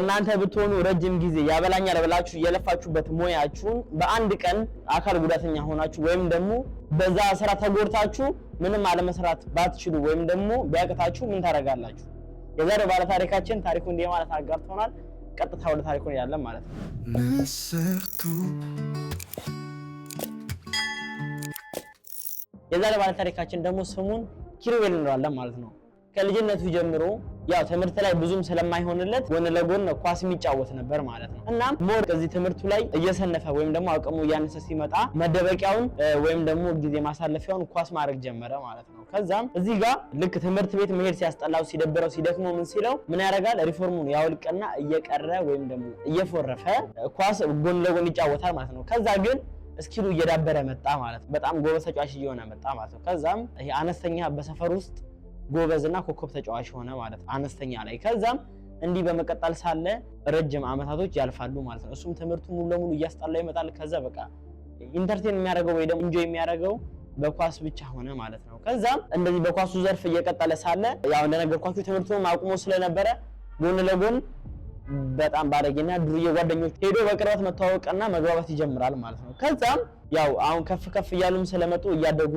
እናንተ ብትሆኑ ረጅም ጊዜ ያበላኛል ብላችሁ የለፋችሁበት ሙያችሁን በአንድ ቀን አካል ጉዳተኛ ሆናችሁ ወይም ደግሞ በዛ ስራ ተጎድታችሁ ምንም አለመስራት ባትችሉ ወይም ደግሞ ቢያቅታችሁ ምን ታደርጋላችሁ? የዛሬው ባለ ታሪካችን ታሪኩ እንዲህ ማለት አጋርቶናል። ቀጥታ ወደ ታሪኩ ያለን ማለት ነው። የዛሬው ባለ ታሪካችን ደግሞ ስሙን ኪሩቤል እንለዋለን ማለት ነው። ከልጅነቱ ጀምሮ ያው ትምህርት ላይ ብዙም ስለማይሆንለት ጎን ለጎን ኳስ የሚጫወት ነበር ማለት ነው። እናም ሞር ከዚህ ትምህርቱ ላይ እየሰነፈ ወይም ደግሞ አቅሙ እያነሰ ሲመጣ መደበቂያውን ወይም ደግሞ ጊዜ ማሳለፊያውን ኳስ ማድረግ ጀመረ ማለት ነው። ከዛም እዚህ ጋር ልክ ትምህርት ቤት መሄድ ሲያስጠላው፣ ሲደብረው፣ ሲደክመው ምን ሲለው ምን ያደርጋል? ሪፎርሙን ያውልቅና እየቀረ ወይም ደግሞ እየፎረፈ ኳስ ጎን ለጎን ይጫወታል ማለት ነው። ከዛ ግን እስኪሉ እየዳበረ መጣ ማለት ነው። በጣም ጎበዝ ተጫዋች እየሆነ መጣ ማለት ነው። ከዛም ይሄ አነስተኛ በሰፈር ውስጥ ጎበዝና ኮከብ ተጫዋች ሆነ ማለት ነው አነስተኛ ላይ። ከዛም እንዲህ በመቀጠል ሳለ ረጅም አመታቶች ያልፋሉ ማለት ነው። እሱም ትምህርቱ ሙሉ ለሙሉ እያስጠላው ይመጣል። ከዛ በቃ ኢንተርቴን የሚያደርገው ወይ ደግሞ ኢንጆይ የሚያደርገው በኳስ ብቻ ሆነ ማለት ነው። ከዛም እንደዚህ በኳሱ ዘርፍ እየቀጠለ ሳለ ያው እንደነገርኳችሁ ትምህርቱን አቁሞ ስለነበረ ጎን ለጎን በጣም ባለጌና ዱርዬ ጓደኞች ሄዶ በቅርበት መተዋወቅና መግባባት ይጀምራል ማለት ነው። ከዛም ያው አሁን ከፍ እያሉም ስለመጡ እያደጉ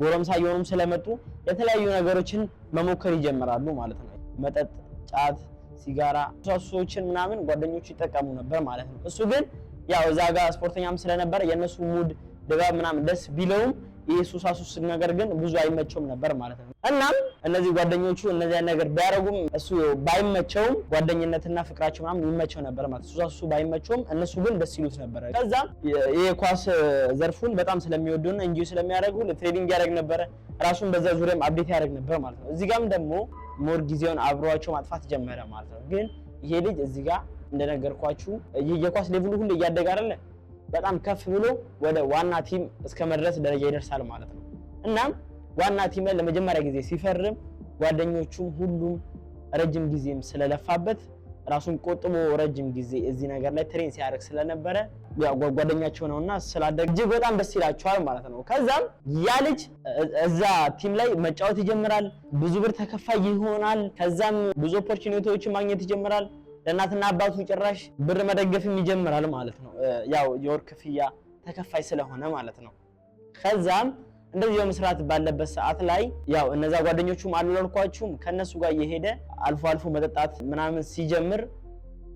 ጎረምሳ እየሆኑም ስለመጡ የተለያዩ ነገሮችን መሞከር ይጀምራሉ ማለት ነው። መጠጥ፣ ጫት፣ ሲጋራ፣ ሱሶችን ምናምን ጓደኞቹ ይጠቀሙ ነበር ማለት ነው። እሱ ግን ያው እዛ ጋር ስፖርተኛም ስለነበረ የነሱ ሙድ ድባብ ምናምን ደስ ቢለውም ይሄ ሱሳሱስ ነገር ግን ብዙ አይመቸውም ነበር ማለት ነው። እናም እነዚህ ጓደኞቹ እነዚያ ነገር ቢያረጉም እሱ ባይመቸውም ጓደኝነትና ፍቅራቸው ምናምን ይመቸው ነበር ማለት ነው። ሱሳሱ ባይመቸውም እነሱ ግን ደስ ይሉት ነበር። ከዛ የኳስ ዘርፉን በጣም ስለሚወዱና እንጂ ስለሚያደርጉ ትሬኒንግ ያደርግ ነበር። ራሱን በዛ ዙሪያም አፕዴት ያደርግ ነበር ማለት ነው። እዚህ ጋርም ደግሞ ሞር ጊዜውን አብሯቸው ማጥፋት ጀመረ ማለት ነው። ግን ይሄ ልጅ እዚህ ጋር እንደነገርኳችሁ የኳስ ሌቭሉ ሁሉ እያደገ አይደለ በጣም ከፍ ብሎ ወደ ዋና ቲም እስከ መድረስ ደረጃ ይደርሳል ማለት ነው። እናም ዋና ቲም ላይ ለመጀመሪያ ጊዜ ሲፈርም ጓደኞቹም ሁሉም ረጅም ጊዜም ስለለፋበት ራሱን ቆጥቦ ረጅም ጊዜ እዚህ ነገር ላይ ትሬን ሲያደርግ ስለነበረ ጓደኛቸው ነውና ስላደገ እጅግ በጣም ደስ ይላቸዋል ማለት ነው። ከዛም ያ ልጅ እዛ ቲም ላይ መጫወት ይጀምራል። ብዙ ብር ተከፋይ ይሆናል። ከዛም ብዙ ኦፖርቹኒቲዎችን ማግኘት ይጀምራል። ለእናትና አባቱ ጭራሽ ብር መደገፍም ይጀምራል ማለት ነው። ያው የወር ክፍያ ተከፋይ ስለሆነ ማለት ነው። ከዛም እንደዚህ መስራት ባለበት ሰዓት ላይ ያው እነዛ ጓደኞቹም አልወለድኳችሁም ከነሱ ጋር እየሄደ አልፎ መጠጣት ምናምን ሲጀምር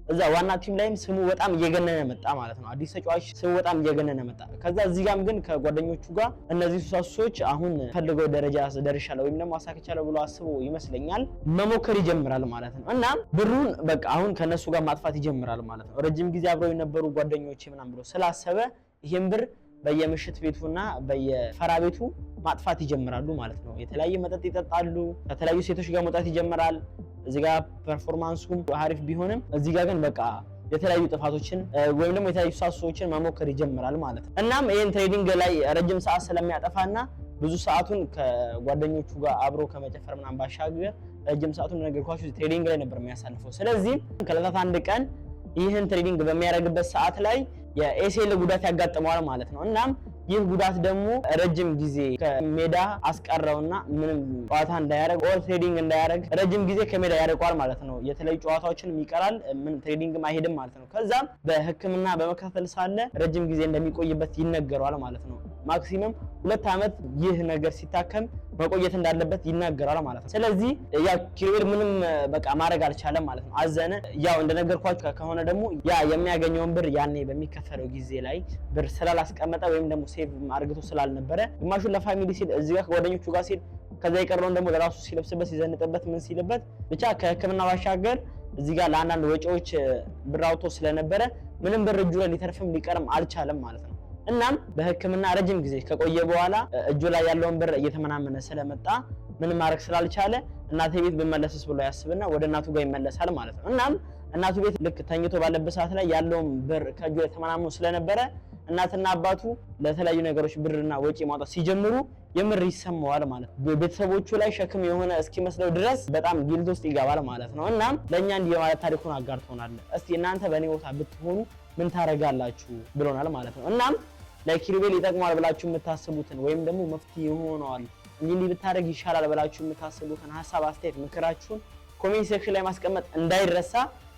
እዛ ዋና ቲም ላይም ስሙ በጣም እየገነነ መጣ ማለት ነው። አዲስ ተጫዋች ስሙ በጣም እየገነነ መጣ። ከዛ እዚህ ጋርም ግን ከጓደኞቹ ጋር እነዚህ ሱሳሶች አሁን ፈልገው ደረጃ ደርሻለሁ ወይም ደግሞ አሳክቻለሁ ብሎ አስቦ ይመስለኛል መሞከር ይጀምራል ማለት ነው። እና ብሩን በቃ አሁን ከነሱ ጋር ማጥፋት ይጀምራል ማለት ነው። ረጅም ጊዜ አብረው የነበሩ ጓደኞቼ ምናምን ብሎ ስላሰበ ይሄን ብር በየምሽት ቤቱና በየፈራ ቤቱ ማጥፋት ይጀምራሉ ማለት ነው። የተለያየ መጠጥ ይጠጣሉ። ከተለያዩ ሴቶች ጋር መውጣት ይጀምራል። እዚህ ጋር ፐርፎርማንሱም አሪፍ ቢሆንም እዚህ ጋር ግን በቃ የተለያዩ ጥፋቶችን ወይም ደግሞ የተለያዩ ሱሶችን መሞከር ይጀምራል ማለት ነው። እናም ይሄን ትሬዲንግ ላይ ረጅም ሰዓት ስለሚያጠፋና ብዙ ሰዓቱን ከጓደኞቹ ጋር አብሮ ከመጨፈር ምናምን ባሻገር ረጅም ሰዓቱን ነገርኳችሁ ትሬዲንግ ላይ ነበር የሚያሳልፈው። ስለዚህ ከዕለታት አንድ ቀን ይህን ትሬዲንግ በሚያደርግበት ሰዓት ላይ የኤሲኤል ጉዳት ያጋጥመዋል ማለት ነው። እናም ይህ ጉዳት ደግሞ ረጅም ጊዜ ከሜዳ አስቀረውና ምንም ጨዋታ እንዳያደርግ ኦር ትሬዲንግ እንዳያደርግ ረጅም ጊዜ ከሜዳ ያርቀዋል ማለት ነው። የተለያዩ ጨዋታዎችንም ይቀራል፣ ምን ትሬዲንግም አይሄድም ማለት ነው። ከዛም በሕክምና በመከታተል ሳለ ረጅም ጊዜ እንደሚቆይበት ይነገራል ማለት ነው። ማክሲመም 2 ዓመት ይህ ነገር ሲታከም መቆየት እንዳለበት ይናገራል ማለት ነው። ስለዚህ ያ ኪሩቤል ምንም በቃ ማድረግ አልቻለም ማለት ነው። አዘነ። ያው እንደነገርኳችሁ ከሆነ ደግሞ ያ የሚያገኘውን ብር ያኔ በሚከፈለው ጊዜ ላይ ብር ስላላስቀመጠ ወይም ደግሞ ሴቭ አርግቶ ስላልነበረ ግማሹን ለፋሚሊ ሲል እዚህ ጋር ከጓደኞቹ ጋር ሲል ከዛ የቀረውን ደግሞ ለራሱ ሲለብስበት ሲዘንጥበት ምን ሲልበት ብቻ ከህክምና ባሻገር እዚህ ጋር ለአንዳንድ ወጪዎች ብር አውጥቶ ስለነበረ ምንም ብር እጁ ላይ ሊተርፍም ሊቀርም አልቻለም ማለት ነው። እናም በህክምና ረጅም ጊዜ ከቆየ በኋላ እጁ ላይ ያለውን ብር እየተመናመነ ስለመጣ ምንም ማድረግ ስላልቻለ እናቴ ቤት ብመለስስ ብሎ ያስብና ወደ እናቱ ጋር ይመለሳል ማለት ነው። እናም እናቱ ቤት ልክ ተኝቶ ባለበት ሰዓት ላይ ያለውን ብር ከእጁ ላይ ተመናምኖ ስለነበረ እናትና አባቱ ለተለያዩ ነገሮች ብርና ወጪ ማውጣት ሲጀምሩ የምር ይሰማዋል ማለት ነው። ቤተሰቦቹ ላይ ሸክም የሆነ እስኪመስለው ድረስ በጣም ጊልት ውስጥ ይገባል ማለት ነው። እናም ለኛ እንዲህ ማለት ታሪኩን አጋርቶናል። እስቲ እናንተ በእኔ ቦታ ብትሆኑ ምን ታረጋላችሁ ብሎናል ማለት ነው። እናም ለኪሩቤል ይጠቅማል ብላችሁ የምታስቡትን ወይም ደግሞ መፍትሄ ይሆነዋል እንዲህ ብታረግ ይሻላል ብላችሁ የምታስቡትን ሐሳብ፣ አስተያየት፣ ምክራችሁን ኮሜንት ሴክሽን ላይ ማስቀመጥ እንዳይረሳ።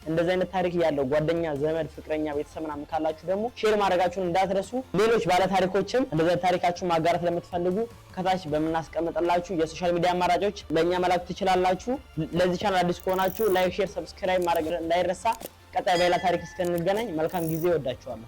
እንደዚህ አይነት ታሪክ ያለው ጓደኛ፣ ዘመድ፣ ፍቅረኛ፣ ቤተሰብ ምናምን ካላችሁ ደግሞ ሼር ማድረጋችሁን እንዳትረሱ። ሌሎች ባለ ታሪኮችም እንደዚህ ታሪካችሁን ማጋራት ለምትፈልጉ ከታች በምናስቀምጥላችሁ የሶሻል ሚዲያ አማራጮች ለኛ መላክ ትችላላችሁ። ለዚህ ቻናል አዲስ ከሆናችሁ ላይክ፣ ሼር፣ ሰብስክራይብ ማድረግ እንዳይረሳ። ቀጣይ በሌላ ታሪክ እስከንገናኝ መልካም ጊዜ። ወዳችኋለሁ።